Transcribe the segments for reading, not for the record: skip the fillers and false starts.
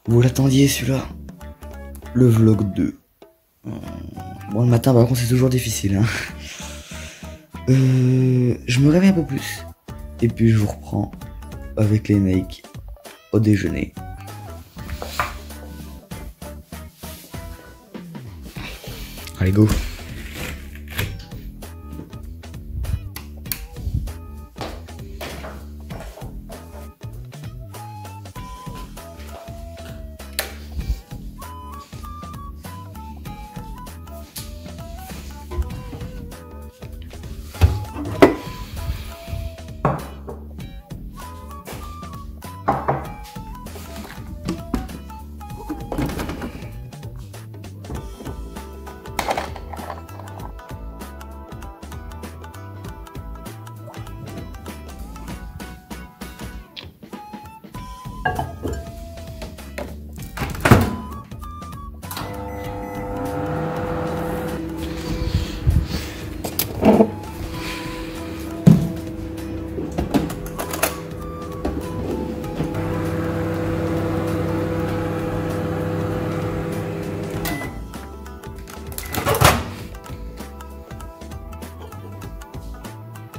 Vous l'attendiez celui-là? Le vlog 2. Bon, le matin par contre c'est toujours difficile hein. Je me réveille un peu plus. Et puis je vous reprends avec les Nike au déjeuner. Allez go.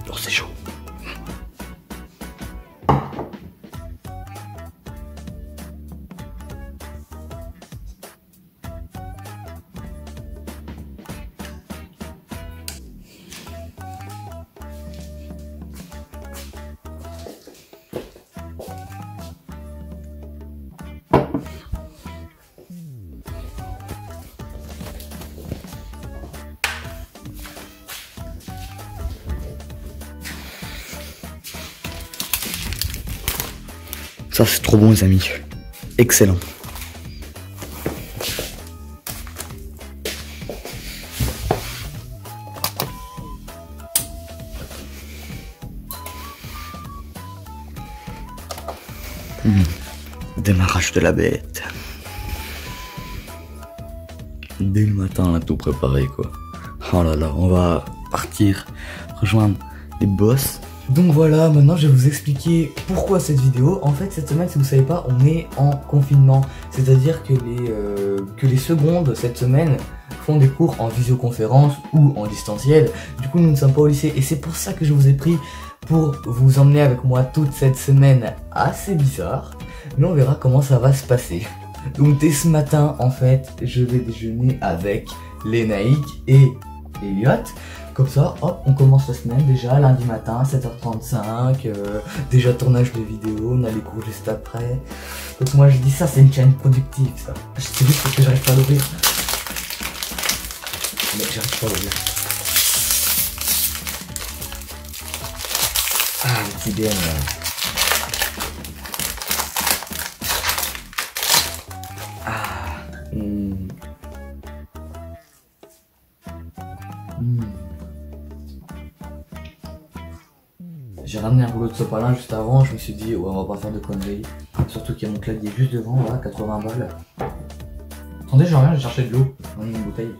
Oh, c'est chaud. Ça c'est trop bon les amis. Excellent. Démarrage de la bête. Dès le matin on a tout préparé quoi. Oh là là, on va partir rejoindre les boss. Donc voilà, maintenant je vais vous expliquer pourquoi cette vidéo. En fait cette semaine, si vous savez pas, on est en confinement. C'est-à-dire que les secondes cette semaine font des cours en visioconférence ou en distanciel. Du coup nous ne sommes pas au lycée et c'est pour ça que je vous ai pris pour vous emmener avec moi toute cette semaine assez bizarre. Mais on verra comment ça va se passer. Donc dès ce matin en fait, je vais déjeuner avec les Nike et Elliot. Comme ça, hop, on commence la semaine déjà, lundi matin, 7h35, déjà tournage de vidéo, on a les cours juste après. Donc moi je dis ça, c'est une chaîne productive ça. C'est juste parce que j'arrive pas à l'ouvrir. Mais j'arrive pas à l'ouvrir. Ah, le petit bien là. J'ai ramené un rouleau de sopalin juste avant, je me suis dit ouais on va pas faire de conneries. Surtout qu'il y a mon clavier juste devant là, 80 balles. Attendez, j'ai rien, j'ai cherché de l'eau dans une bouteille.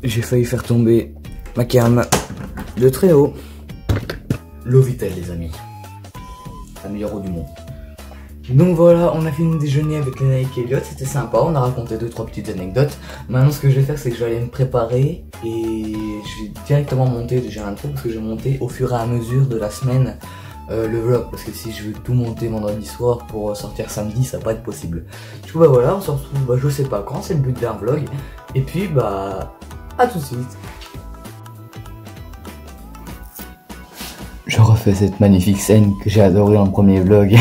J'ai failli faire tomber ma canne de très haut. L'eau Vittel les amis. La meilleure eau du monde. Donc voilà, on a fini de déjeuner avec les Nike Elliot, c'était sympa, on a raconté 2-3 petites anecdotes. Maintenant ce que je vais faire c'est que je vais aller me préparer et je vais directement monter déjà l'intro parce que je vais monter au fur et à mesure de la semaine le vlog. Parce que si je veux tout monter vendredi soir pour sortir samedi, ça va pas être possible. Du coup bah voilà, on se retrouve, je sais pas quand, c'est le but d'un vlog. Et puis bah, à tout de suite. Je refais cette magnifique scène que j'ai adorée dans le premier vlog.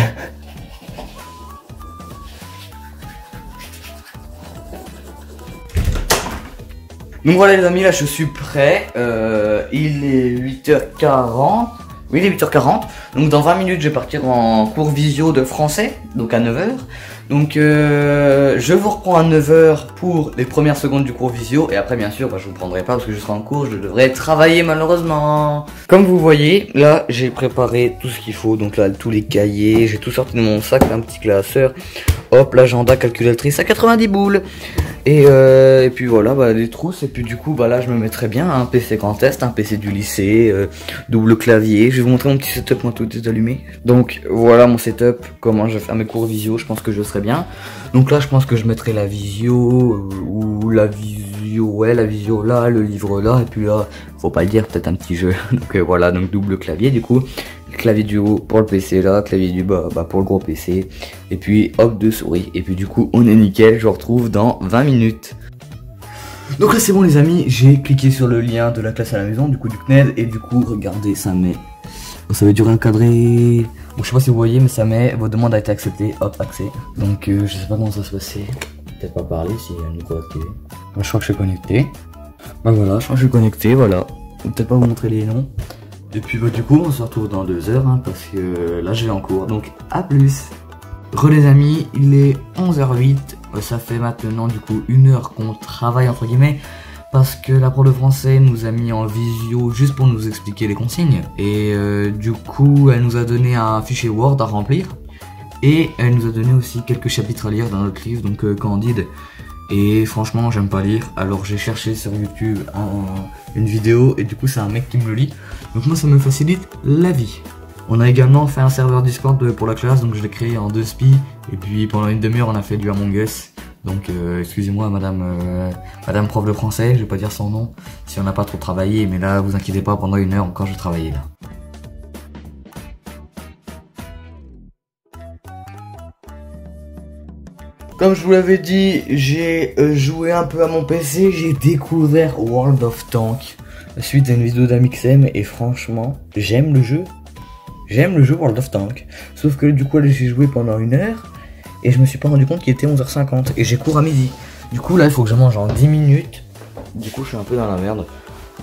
Donc voilà les amis, là je suis prêt, il est 8h40, oui il est 8h40, donc dans 20 minutes je vais partir en cours visio de français, donc à 9h, donc je vous reprends à 9h pour les premières secondes du cours visio, et après bien sûr je vous prendrai pas parce que je serai en cours, je devrais travailler malheureusement. Comme vous voyez, là j'ai préparé tout ce qu'il faut, donc là tous les cahiers, j'ai tout sorti de mon sac, un petit classeur, hop l'agenda calculatrice à 90 boules. Et puis voilà, bah, les trousses. Et puis du coup, bah là, je me mettrais bien un PC Grand Est, un PC du lycée, double clavier. Je vais vous montrer mon petit setup, moi, tout est allumé. Donc voilà mon setup, comment je vais faire mes cours visio. Je pense que je serai bien. Donc là, je pense que je mettrai la visio ou la visio, ouais, la visio là, le livre là, et puis là, faut pas le dire, peut-être un petit jeu. Donc voilà, donc double clavier du coup. Clavier du haut pour le PC là, clavier du bas bah, pour le gros PC. Et puis hop, deux souris. Et puis du coup, on est nickel, je vous retrouve dans 20 minutes. Donc là c'est bon les amis, j'ai cliqué sur le lien de la classe à la maison, du coup du CNED. Et du coup, regardez, ça met... Ça va durer encadré... Bon, je sais pas si vous voyez, mais ça met... Votre demande a été acceptée, hop, accès. Donc je sais pas comment ça se passait. Peut-être pas parler si elle nous activé. Moi je crois que je suis connecté. Bah voilà, je crois que je suis connecté, voilà. Peut-être pas vous montrer les noms. Et puis bah, du coup on se retrouve dans 2 heures hein, parce que là je vais en cours, donc à plus. Les amis, il est 11h08, ça fait maintenant du coup 1 heure qu'on travaille entre guillemets parce que la prof de français nous a mis en visio juste pour nous expliquer les consignes. Et du coup elle nous a donné un fichier Word à remplir et elle nous a donné aussi quelques chapitres à lire dans notre livre, donc Candide. Et franchement j'aime pas lire, alors j'ai cherché sur YouTube une vidéo et du coup c'est un mec qui me le lit. Donc moi ça me facilite la vie. On a également fait un serveur Discord pour la classe, donc je l'ai créé en 2 spies. Et puis pendant une demi-heure on a fait du Among Us. Donc excusez-moi madame prof de français, je vais pas dire son nom si on n'a pas trop travaillé. Mais là vous inquiétez pas, pendant 1 heure encore je travaillais là. Comme je vous l'avais dit, j'ai joué un peu à mon PC, j'ai découvert World of Tanks suite à une vidéo d'Amixem et franchement, j'aime le jeu. J'aime le jeu World of Tanks. Sauf que du coup, j'ai joué pendant 1 heure et je me suis pas rendu compte qu'il était 11h50 et j'ai cours à midi. Du coup, là, il faut que je mange en 10 minutes. Du coup, je suis un peu dans la merde.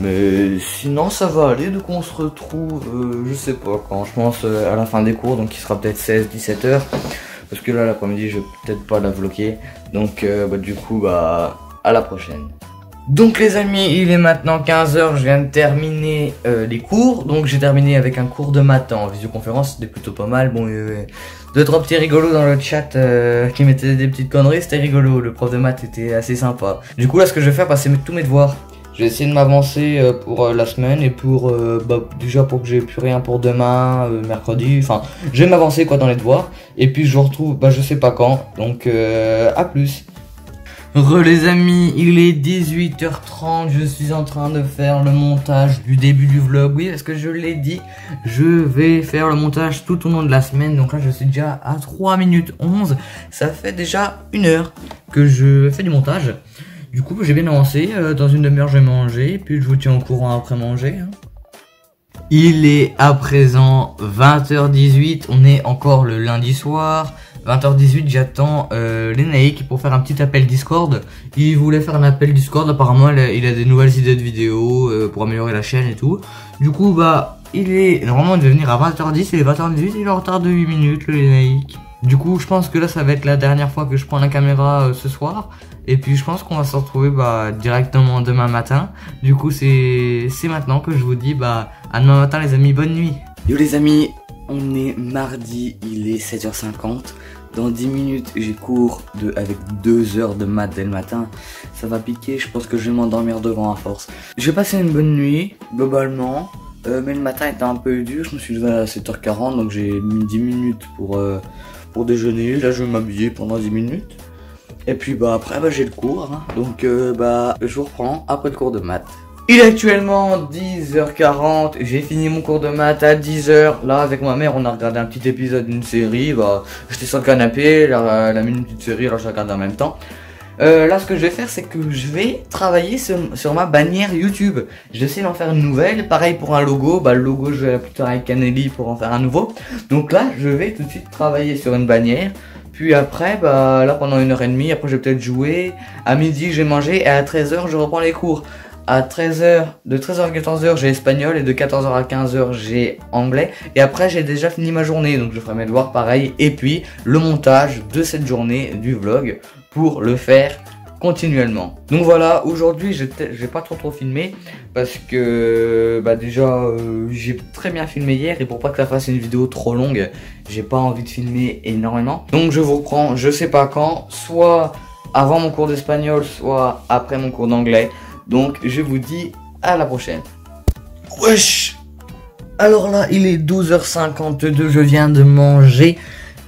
Mais sinon, ça va aller. Du coup, on se retrouve, je sais pas quand, je pense à la fin des cours, donc il sera peut-être 16-17 heures. Parce que là l'après-midi je vais peut-être pas la vlogger. Donc bah, du coup bah à la prochaine. Donc les amis, il est maintenant 15 h, je viens de terminer les cours. Donc j'ai terminé avec un cours de maths en visioconférence, c'était plutôt pas mal. Bon, 2-3 petits rigolos dans le chat qui mettaient des petites conneries, c'était rigolo. Le prof de maths était assez sympa. Du coup là ce que je vais faire, bah, c'est mettre tous mes devoirs. Je vais essayer de m'avancer pour la semaine et pour bah, déjà pour que j'ai plus rien pour demain, mercredi, enfin je vais m'avancer quoi dans les devoirs et puis je vous retrouve bah je sais pas quand, donc à plus. Les amis, il est 18h30, je suis en train de faire le montage du début du vlog. Oui, parce que je l'ai dit, je vais faire le montage tout au long de la semaine. Donc là je suis déjà à 3 minutes 11, ça fait déjà 1 heure que je fais du montage. Du coup, j'ai bien avancé. Dans une demi-heure, je vais manger. Puis je vous tiens au courant après manger. Hein. Il est à présent 20h18. On est encore le lundi soir. 20h18, j'attends Lénaïque pour faire un petit appel Discord. Il voulait faire un appel Discord. Apparemment, il a des nouvelles idées de vidéos pour améliorer la chaîne et tout. Du coup, bah, normalement, il devait venir à 20h10. Il est 20h18. Il est en retard de 8 minutes, le Lénaïque. Du coup, je pense que là, ça va être la dernière fois que je prends la caméra ce soir. Et puis, je pense qu'on va se retrouver bah, directement demain matin. Du coup, c'est maintenant que je vous dis bah, à demain matin, les amis. Bonne nuit. Yo, les amis, on est mardi. Il est 7h50. Dans 10 minutes, j'ai cours avec 2 heures de maths dès le matin. Ça va piquer. Je pense que je vais m'endormir devant à force. J'ai passé une bonne nuit, globalement. Mais le matin était un peu dur. Je me suis levé à 7h40. Donc, j'ai mis 10 minutes pour déjeuner. Là je vais m'habiller pendant 10 minutes. Et puis bah après bah, j'ai le cours hein. Donc bah je vous reprends après le cours de maths. Il est actuellement 10h40. J'ai fini mon cours de maths à 10h. Là avec ma mère on a regardé un petit épisode d'une série. Bah j'étais sur le canapé, elle a mis une petite série, alors je la regarde en même temps. Là ce que je vais faire c'est que je vais travailler sur ma bannière YouTube. Je vais essayer d'en faire une nouvelle. Pareil pour un logo, bah le logo je vais plutôt avec Canelli pour en faire un nouveau. Donc là je vais tout de suite travailler sur une bannière. Puis après bah là pendant 1h30, après je vais peut-être jouer. À midi je vais manger et à 13h je reprends les cours. À 13h, de 13h à 14h j'ai espagnol et de 14h à 15h j'ai anglais. Et après j'ai déjà fini ma journée, donc je ferai mes devoirs pareil. Et puis le montage de cette journée du vlog pour le faire continuellement. Donc voilà, aujourd'hui j'ai pas trop filmé parce que bah déjà j'ai très bien filmé hier et pour pas que ça fasse une vidéo trop longue, j'ai pas envie de filmer énormément. Donc je vous reprends, je sais pas quand, soit avant mon cours d'espagnol, soit après mon cours d'anglais. Donc je vous dis à la prochaine. Wesh. Alors là, il est 12h52, je viens de manger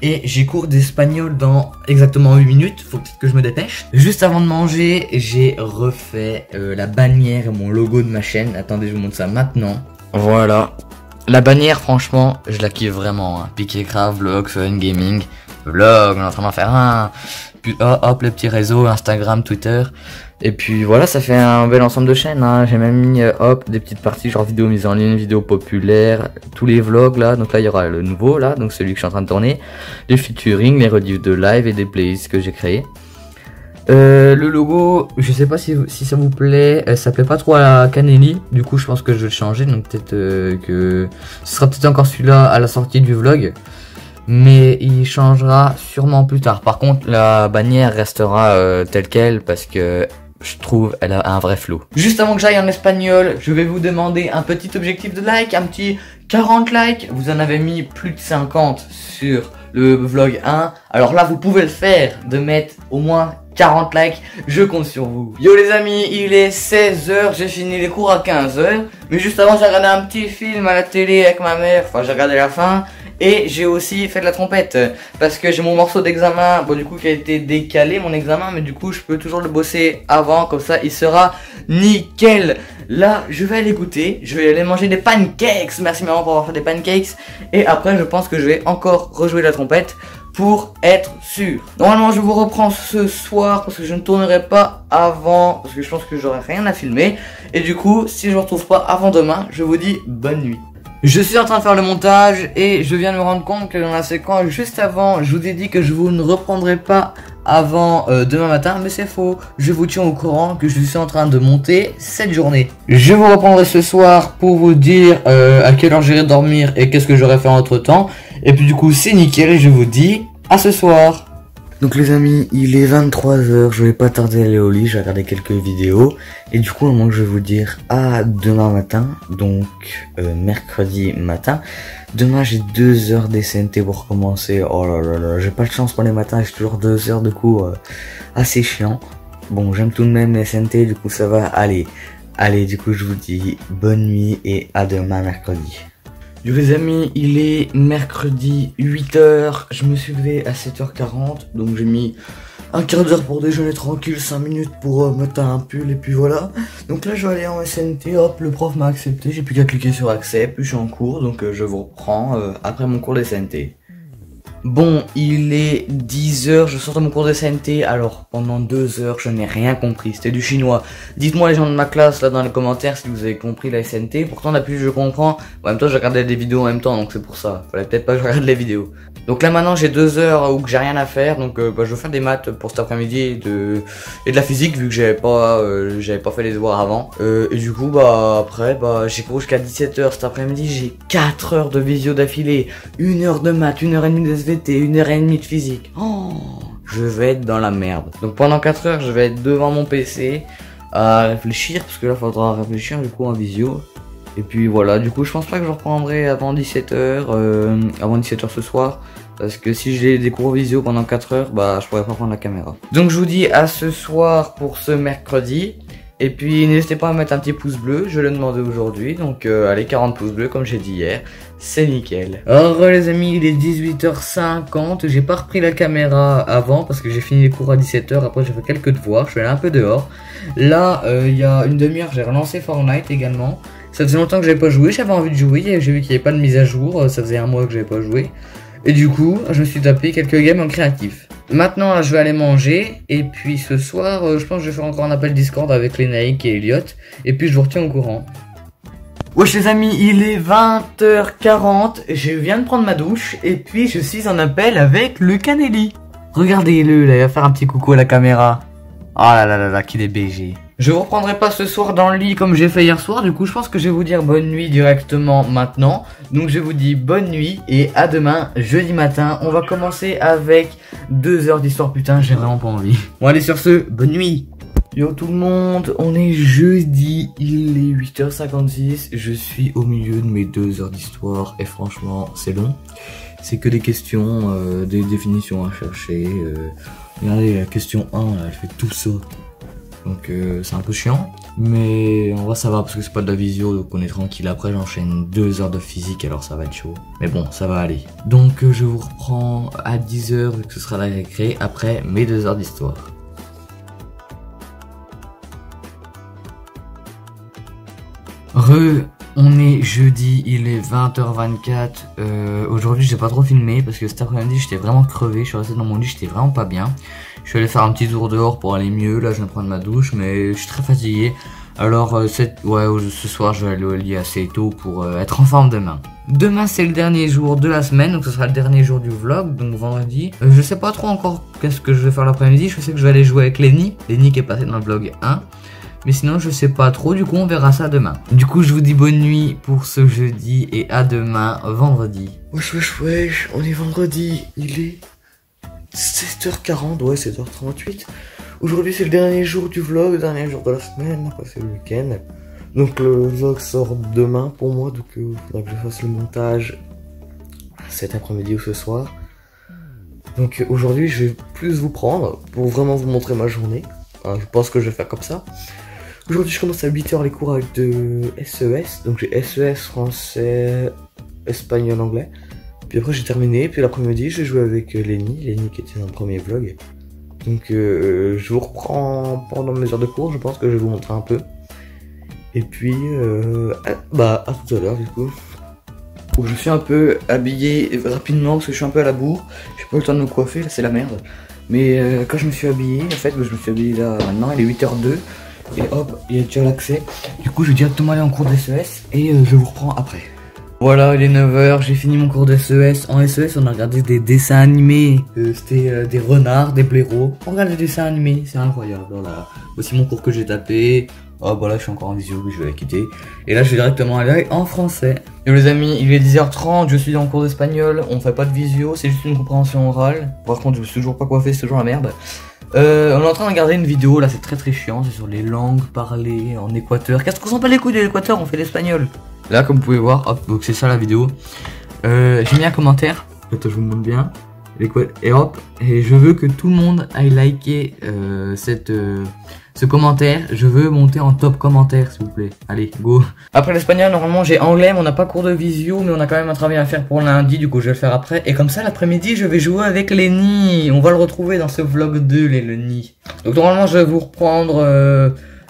et j'ai cours d'espagnol dans exactement 8 minutes, faut peut-être que je me dépêche. Juste avant de manger, j'ai refait la bannière et mon logo de ma chaîne. Attendez, je vous montre ça maintenant. Voilà. La bannière, franchement, je la kiffe vraiment. Hein. Piqué grave, vlog, fun, gaming. Vlog, on est en train d'en faire un. Puis hop, les petits réseaux, Instagram, Twitter. Et puis voilà, ça fait un bel ensemble de chaînes. Hein. J'ai même mis hop des petites parties genre vidéo mise en ligne, vidéo populaire, tous les vlogs là. Donc là il y aura le nouveau là, donc celui que je suis en train de tourner, les featuring, les rediffs de live et des playlists que j'ai créés. Le logo, je sais pas si ça vous plaît, ça plaît pas trop à Canelli. Du coup je pense que je vais le changer. Donc peut-être que ce sera peut-être encore celui-là à la sortie du vlog. Mais il changera sûrement plus tard. Par contre la bannière restera telle quelle parce que je trouve elle a un vrai flow. Juste avant que j'aille en espagnol, je vais vous demander un petit objectif de like, un petit 40 likes. Vous en avez mis plus de 50 sur le vlog 1. Alors là vous pouvez le faire, de mettre au moins 40 likes, je compte sur vous. Yo les amis, il est 16h, j'ai fini les cours à 15h. Mais juste avant j'ai regardé un petit film à la télé avec ma mère, enfin j'ai regardé la fin. Et j'ai aussi fait de la trompette parce que j'ai mon morceau d'examen, bon du coup qui a été décalé mon examen, mais du coup je peux toujours le bosser avant, comme ça il sera nickel. Là je vais aller goûter, je vais aller manger des pancakes, merci maman pour avoir fait des pancakes. Et après je pense que je vais encore rejouer la trompette pour être sûr. Normalement je vous reprends ce soir parce que je ne tournerai pas avant, parce que je pense que j'aurai rien à filmer. Et du coup si je ne vous retrouve pas avant demain, je vous dis bonne nuit. Je suis en train de faire le montage et je viens de me rendre compte que dans la séquence juste avant, je vous ai dit que je vous ne reprendrai pas avant demain matin, mais c'est faux. Je vous tiens au courant que je suis en train de monter cette journée. Je vous reprendrai ce soir pour vous dire à quelle heure j'irai dormir et qu'est-ce que j'aurai fait entre temps. Et puis du coup c'est nickel et je vous dis à ce soir. Donc les amis, il est 23h, je vais pas tarder à aller au lit, j'ai regardé quelques vidéos. Et du coup, à moins que je vais vous dire à demain matin, donc mercredi matin. Demain j'ai 2 heures d'SNT pour commencer, oh là là là, j'ai pas de chance pour les matins, j'ai toujours 2 heures de cours assez chiant. Bon, j'aime tout de même les SNT, du coup ça va aller. Allez, du coup je vous dis bonne nuit et à demain mercredi. Yo les amis, il est mercredi 8h, je me suis levé à 7h40, donc j'ai mis un quart d'heure pour déjeuner tranquille, 5 minutes pour mettre un pull et puis voilà. Donc là je vais aller en SNT, hop, le prof m'a accepté, j'ai plus qu'à cliquer sur accept, puis je suis en cours, donc je vous reprends après mon cours de SNT. Bon, il est 10h, je sors de mon cours de SNT, alors pendant 2 heures je n'ai rien compris, c'était du chinois. Dites-moi les gens de ma classe là dans les commentaires si vous avez compris la SNT, pourtant depuis je comprends, en même temps je regardais des vidéos en même temps donc c'est pour ça, fallait peut-être pas que je regarde les vidéos. Donc là maintenant j'ai 2 heures où que j'ai rien à faire, donc je vais faire des maths pour cet après-midi et de la physique vu que j'avais pas fait les devoirs avant. Et du coup après j'ai cours jusqu'à 17h cet après-midi, j'ai 4 heures de visio d'affilée, 1 heure de maths, 1h30 de SVT, 1h30 de physique. Oh, je vais être dans la merde. Donc pendant 4 heures je vais être devant mon PC à réfléchir, parce que là faudra réfléchir du coup en visio. Et puis voilà, du coup je pense pas que je reprendrai avant 17h, avant 17h ce soir. Parce que si j'ai des cours visio pendant 4 heures, je pourrais pas prendre la caméra. Donc je vous dis à ce soir pour ce mercredi. Et puis n'hésitez pas à mettre un petit pouce bleu, je l'ai demandé aujourd'hui. Donc allez, 40 pouces bleus comme j'ai dit hier, c'est nickel. Alors les amis, il est 18h50, j'ai pas repris la caméra avant parce que j'ai fini les cours à 17h. Après j'ai fait quelques devoirs, je suis allé un peu dehors. Là il y a une demi-heure j'ai relancé Fortnite également. Ça faisait longtemps que j'avais pas joué, j'avais envie de jouer, et j'ai vu qu'il n'y avait pas de mise à jour, ça faisait un mois que j'avais pas joué. Et du coup, je me suis tapé quelques games en créatif. Maintenant, là, je vais aller manger, et puis ce soir, je pense que je vais faire encore un appel Discord avec Lénaïque et Elliot, et puis je vous retiens au courant. Wesh les amis, il est 20h40, je viens de prendre ma douche, et puis je suis en appel avec le Canelli. Regardez-le, là, il va faire un petit coucou à la caméra. Oh là là là là, qu'il est BG. Je vous reprendrai pas ce soir dans le lit comme j'ai fait hier soir, du coup je pense que je vais vous dire bonne nuit directement maintenant. Donc je vous dis bonne nuit et à demain, jeudi matin. On va commencer avec 2 heures d'histoire, putain j'ai vraiment pas envie. Bon allez sur ce, bonne nuit. Yo tout le monde, on est jeudi, il est 8h56, je suis au milieu de mes 2 heures d'histoire et franchement c'est long. C'est que des questions, des définitions à chercher. Regardez la question 1, là, elle fait tout ça. Donc c'est un peu chiant. Mais en vrai ça va parce que c'est pas de la visio, donc on est tranquille. Après j'enchaîne 2 heures de physique, alors ça va être chaud. Mais bon, ça va aller. Donc je vous reprends à 10h vu que ce sera la récré après mes 2 heures d'histoire. On est jeudi, il est 20h24. Aujourd'hui j'ai pas trop filmé parce que cet après-midi j'étais vraiment crevé, je suis resté dans mon lit, j'étais vraiment pas bien. Je suis allé faire un petit tour dehors pour aller mieux, là je viens de prendre ma douche mais je suis très fatigué. Alors ce soir je vais aller au lit assez tôt pour être en forme demain. Demain c'est le dernier jour de la semaine, donc ce sera le dernier jour du vlog, donc vendredi. Je sais pas trop encore qu'est-ce que je vais faire l'après-midi, je sais que je vais aller jouer avec Lenny qui est passé dans le vlog 1. Mais sinon je sais pas trop, du coup on verra ça demain. Du coup je vous dis bonne nuit pour ce jeudi et à demain vendredi. Wesh, on est vendredi, il est 7h40, ouais 7h38. Aujourd'hui c'est le dernier jour du vlog, le dernier jour de la semaine, après c'est le week-end. Donc le vlog sort demain pour moi, donc il faudra que je fasse le montage cet après-midi ou ce soir. Donc aujourd'hui je vais plus vous prendre pour vraiment vous montrer ma journée. Je pense que je vais faire comme ça. Aujourd'hui je commence à 8h les cours avec de SES. Donc j'ai SES, français, espagnol, anglais. Puis après j'ai terminé. Puis l'après-midi j'ai joué avec Lenny qui était dans le premier vlog. Donc je vous reprends pendant mes heures de cours. Je pense que je vais vous montrer un peu. Et puis à tout à l'heure du coup. Où je suis un peu habillé rapidement parce que je suis un peu à la bourre. J'ai pas eu le temps de me coiffer, là c'est la merde. Mais quand je me suis habillé, en fait, je me suis habillé là maintenant, il est 8h02. Et hop, il y a déjà l'accès. Du coup, je vais directement aller en cours d'SES et je vous reprends après. Voilà, il est 9h, j'ai fini mon cours d'SES. En SES, on a regardé des dessins animés. C'était des renards, des blaireaux. On regarde des dessins animés, c'est incroyable. Voilà. Voici mon cours que j'ai tapé. Oh voilà, je suis encore en visio, je vais la quitter. Et là, je vais directement aller en français. Et les amis, il est 10h30, je suis dans le cours d'espagnol. On fait pas de visio, c'est juste une compréhension orale. Par contre, je suis toujours pas coiffé, c'est toujours la merde. On est en train de regarder une vidéo, là c'est très chiant, c'est sur les langues parlées en Équateur. Qu'est-ce qu'on s'en bat les couilles de l'Équateur, on fait l'espagnol. Là comme vous pouvez voir, hop, donc c'est ça la vidéo. J'ai mis un commentaire, attends je vous montre bien. Et hop, et je veux que tout le monde aille liker ce commentaire. Je veux monter en top commentaire s'il vous plaît. Allez, go. Après l'espagnol, normalement j'ai anglais, mais on n'a pas cours de visio, mais on a quand même un travail à faire pour lundi, du coup je vais le faire après. Et comme ça l'après-midi je vais jouer avec Lenny. On va le retrouver dans ce vlog 2, Lenny. Donc normalement je vais vous reprendre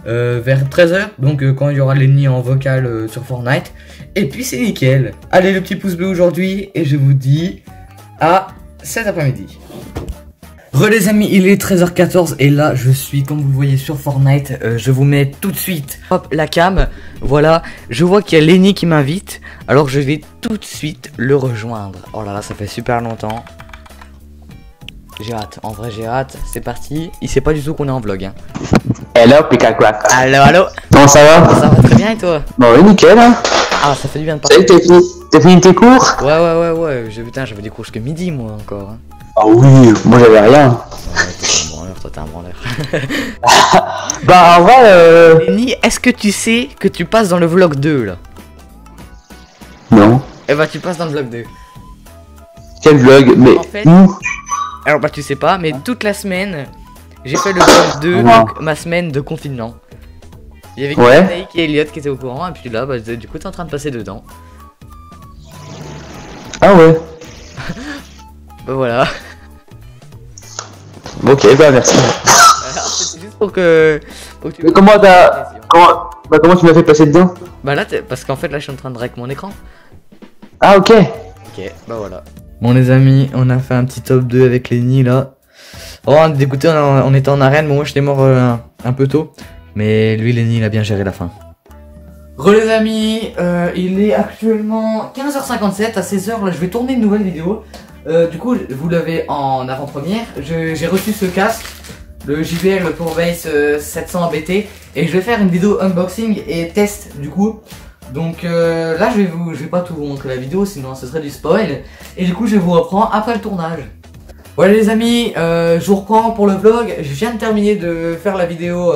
vers 13h, donc quand il y aura Lenny en vocal sur Fortnite. Et puis c'est nickel. Allez le petit pouce bleu aujourd'hui, et je vous dis à cet après-midi. Les amis, il est 13h14 et là je suis comme vous le voyez sur Fortnite. Je vous mets tout de suite hop la cam. Voilà, je vois qu'il y a Lenny qui m'invite, alors je vais tout de suite le rejoindre. Oh là là, ça fait super longtemps. J'ai hâte, en vrai j'ai hâte. C'est parti. Il sait pas du tout qu'on est en vlog hein. Hello Pika Crack. Allo. Comment ça va? Ça va très bien et toi? Bon oui, nickel hein. Ah, ça fait du bien de parler. Salut, t'as fini tes cours? Ouais. Putain, j'avais des cours jusqu'à midi moi encore hein. Ah oui, moi j'avais rien. Ouais, toi t'es un branleur. Bah en vrai Lenny, est-ce que tu sais que tu passes dans le vlog 2 là? Non. Eh bah tu passes dans le vlog 2. Quel vlog? Mais en fait, où? alors bah tu sais pas, mais toute la semaine j'ai fait le vlog 2, donc ma semaine de confinement. Il y avait Nick et Elliot qui étaient au courant, et puis là bah du coup t'es en train de passer dedans. Ah ouais. Bah voilà. Ok, bah merci. C'est juste pour que tu... Mais comment tu m'as fait passer dedans? Bah là, parce qu'en fait là je suis en train de rec mon écran. Ah ok. Ok, bah voilà. Bon les amis, on a fait un petit top 2 avec Lenny là. Oh on est dégoûté, on était en arène, bon moi j'étais mort un peu tôt. Mais lui Lenny il a bien géré la fin. Les amis, il est actuellement 15h57, à 16h là je vais tourner une nouvelle vidéo. Du coup vous l'avez en avant-première, j'ai reçu ce casque, le JBL PowerBase 700 ABT, et je vais faire une vidéo unboxing et test du coup. Donc là je vais pas tout vous montrer la vidéo sinon ce serait du spoil, et du coup je vous reprends après le tournage. Voilà les amis, je vous reprends pour le vlog. Je viens de terminer de faire la vidéo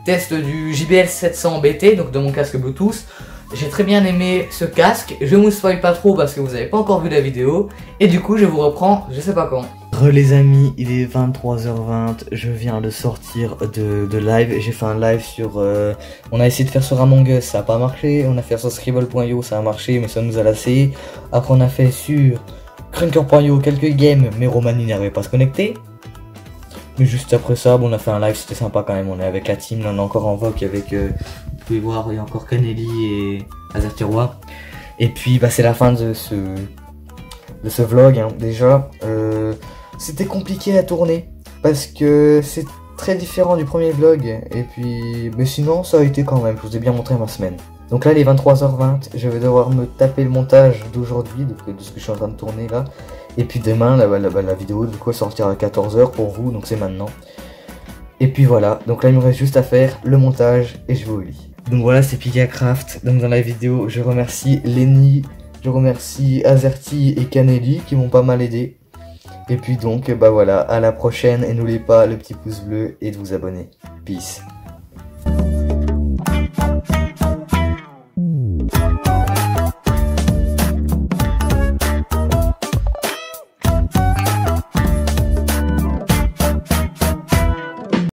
test du JBL 700 BT, donc de mon casque Bluetooth. J'ai très bien aimé ce casque, je vous spoil pas trop parce que vous n'avez pas encore vu la vidéo. Et du coup je vous reprends, je sais pas quand. Les amis, il est 23h20, je viens de sortir de live. J'ai fait un live sur... on a essayé de faire sur Among Us, ça a pas marché. On a fait sur Scribble.io, ça a marché mais ça nous a lassé. Après on a fait sur Crunker.io quelques games, mais Romani n'arrivait pas à se connecter. Mais juste après ça, bon, on a fait un live, c'était sympa quand même. On est avec la team, là, on est encore en vogue avec... vous pouvez voir, il y a encore Canelli et Azertirois. Et puis bah, c'est la fin de ce vlog hein. Déjà c'était compliqué à tourner parce que c'est très différent du premier vlog. Et puis mais sinon ça a été quand même, je vous ai bien montré ma semaine. Donc là il est 23h20, je vais devoir me taper le montage d'aujourd'hui, de ce que je suis en train de tourner là. Et puis demain la vidéo du coup elle sortira à 14h pour vous, donc c'est maintenant. Et puis voilà, donc là il me reste juste à faire le montage et je vais au lit. Donc voilà, c'est Pigacraft. Donc dans la vidéo, je remercie Lenny, je remercie Azerty et Canelli qui m'ont pas mal aidé. Et puis donc, bah voilà, à la prochaine et n'oubliez pas le petit pouce bleu et de vous abonner. Peace.